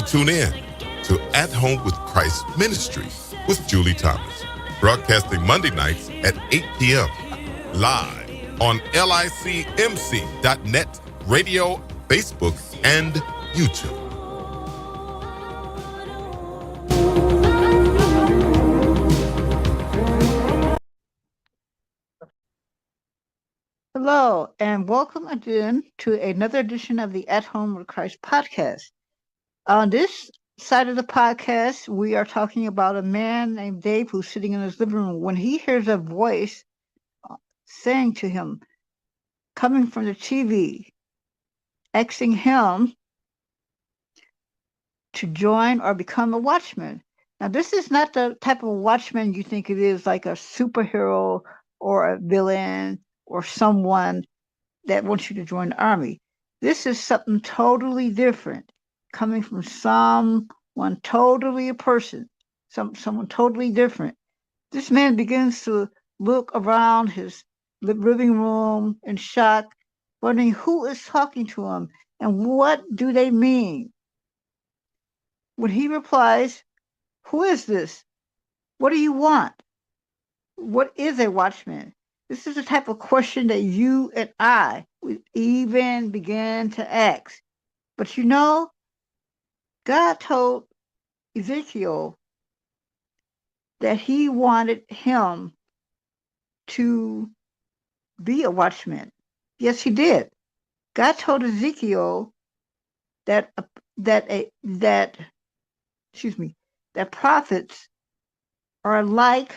tune in to At Home with Christ Ministry with Julie Thomas, broadcasting Monday nights at 8 p.m. live on licmc.net, radio, Facebook, and YouTube. Hello, and welcome again to another edition of the At Home with Christ podcast. On this side of the podcast, we are talking about a man named Dave who's sitting in his living room when he hears a voice saying to him, coming from the TV, asking him to join or become a watchman. Now, this is not the type of watchman you think it is, like a superhero or a villain or someone that wants you to join the army. This is something totally different, coming from someone totally a person, someone totally different. This man begins to look around his living room in shock, wondering who is talking to him and what do they mean. When he replies, "Who is this? What do you want? What is a watchman?" This is the type of question that you and I would even begin to ask. But you know, God told Ezekiel that he wanted him to be a watchman. Yes, he did. God told Ezekiel that prophets are like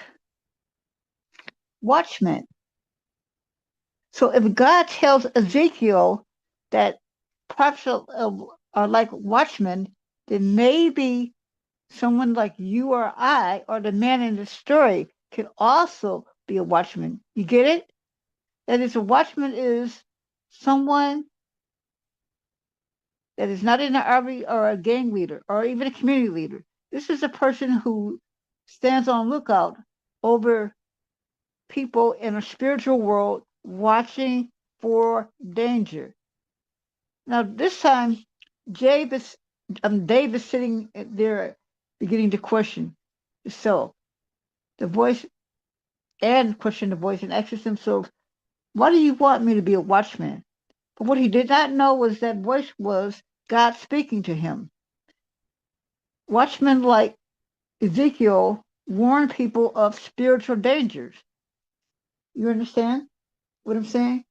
watchmen. So if God tells Ezekiel that prophets are like watchmen, then maybe someone like you or I, or the man in the story, can also be a watchman. You get it? That is, a watchman is someone that is not in the army or a gang leader or even a community leader. This is a person who stands on lookout over people in a spiritual world, watching for danger. Now, this time, Dave is sitting there beginning to question the self, the voice, and question the voice, and asks himself, "Why do you want me to be a watchman?" But what he did not know was that voice was God speaking to him. Watchmen like Ezekiel warn people of spiritual dangers. You understand what I'm saying?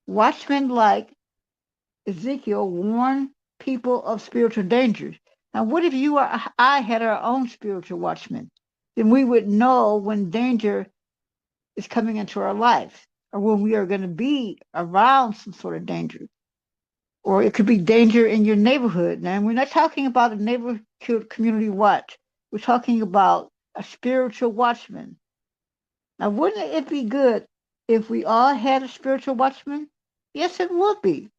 Watchmen like Ezekiel warn people of spiritual dangers. Now, what if you or I had our own spiritual watchman? Then we would know when danger is coming into our life, or when we are going to be around some sort of danger. Or it could be danger in your neighborhood. Now, we're not talking about a neighborhood community watch. We're talking about a spiritual watchman. Now, wouldn't it be good if we all had a spiritual watchman? Yes, it would be.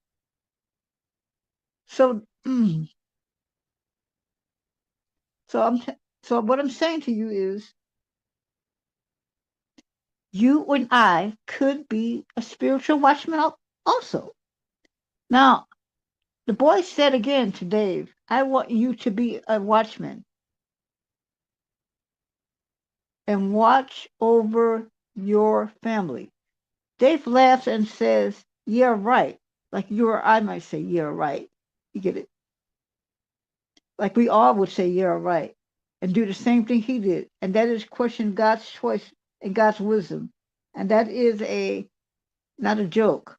So, so what I'm saying to you is, you and I could be a spiritual watchman also. Now, the boy said again to Dave, "I want you to be a watchman and watch over your family." Dave laughs and says, "Yeah, right." Like you or I might say, "Yeah, right." You get it? Like we all would say, "Yeah, right," and do the same thing he did. And that is question God's choice and God's wisdom. And that is not a joke.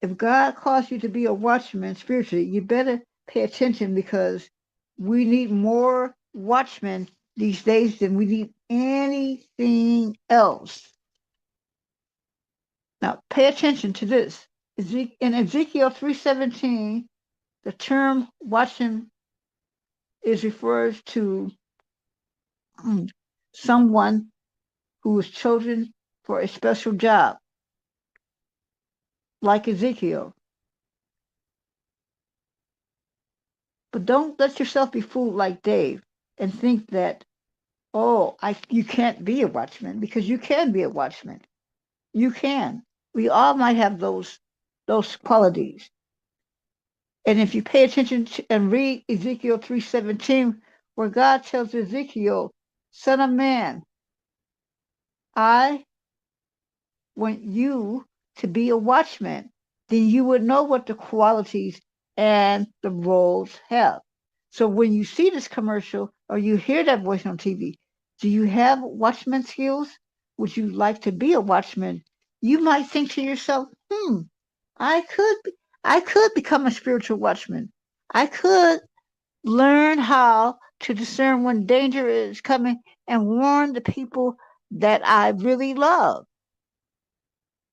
If God calls you to be a watchman spiritually, you better pay attention, because we need more watchmen these days than we need anything else. Now, pay attention to this. In Ezekiel 3:17, the term watchman is refers to someone who is chosen for a special job, like Ezekiel. But don't let yourself be fooled like Dave and think that, you can't be a watchman, because you can be a watchman. You can. We all might have those qualities. And if you pay attention and read Ezekiel 3:17, where God tells Ezekiel, Son of man, I want you to be a watchman, then you would know what the qualities and the roles have. So when you see this commercial or you hear that voice on TV, do you have watchman skills? Would you like to be a watchman? You might think to yourself, I could become a spiritual watchman. I could learn how to discern when danger is coming and warn the people that I really love.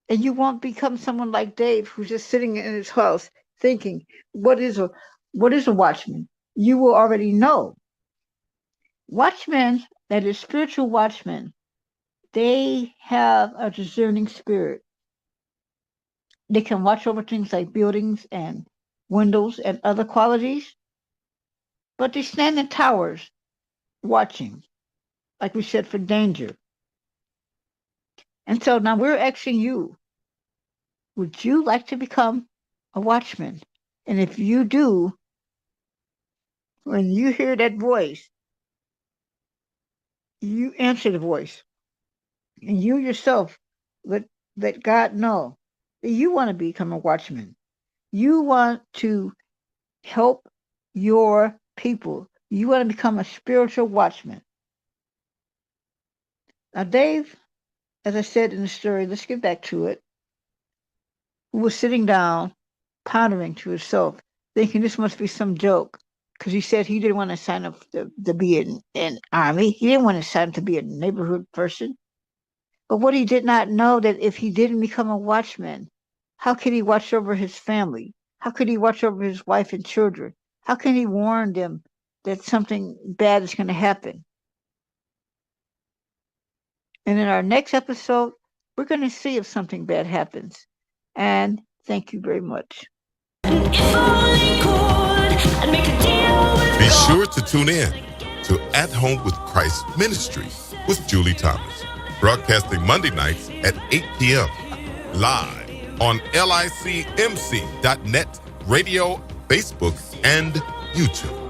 And you won't become someone like Dave who's just sitting in his house thinking, what is a watchman? You will already know. Watchmen, that is spiritual watchmen, they have a discerning spirit. They can watch over things like buildings and windows and other qualities, but they stand in towers watching, like we said, for danger. And so now we're asking you, would you like to become a watchman? And if you do, when you hear that voice, you answer the voice. And you yourself let God know that you want to become a watchman. You want to help your people. You want to become a spiritual watchman. Now, Dave, as I said in the story, let's get back to it, who was sitting down, pondering to himself, thinking this must be some joke, because he said he didn't want to sign up to be in an army. He didn't want to sign up to be a neighborhood person. But what he did not know, that if he didn't become a watchman, how could he watch over his family? How could he watch over his wife and children? How can he warn them that something bad is going to happen? And in our next episode, we're going to see if something bad happens. And thank you very much. Be sure to tune in to At Home with Christ Ministry with Julie Thomas, broadcasting Monday nights at 8 p.m. live on licmc.net, radio, Facebook, and YouTube.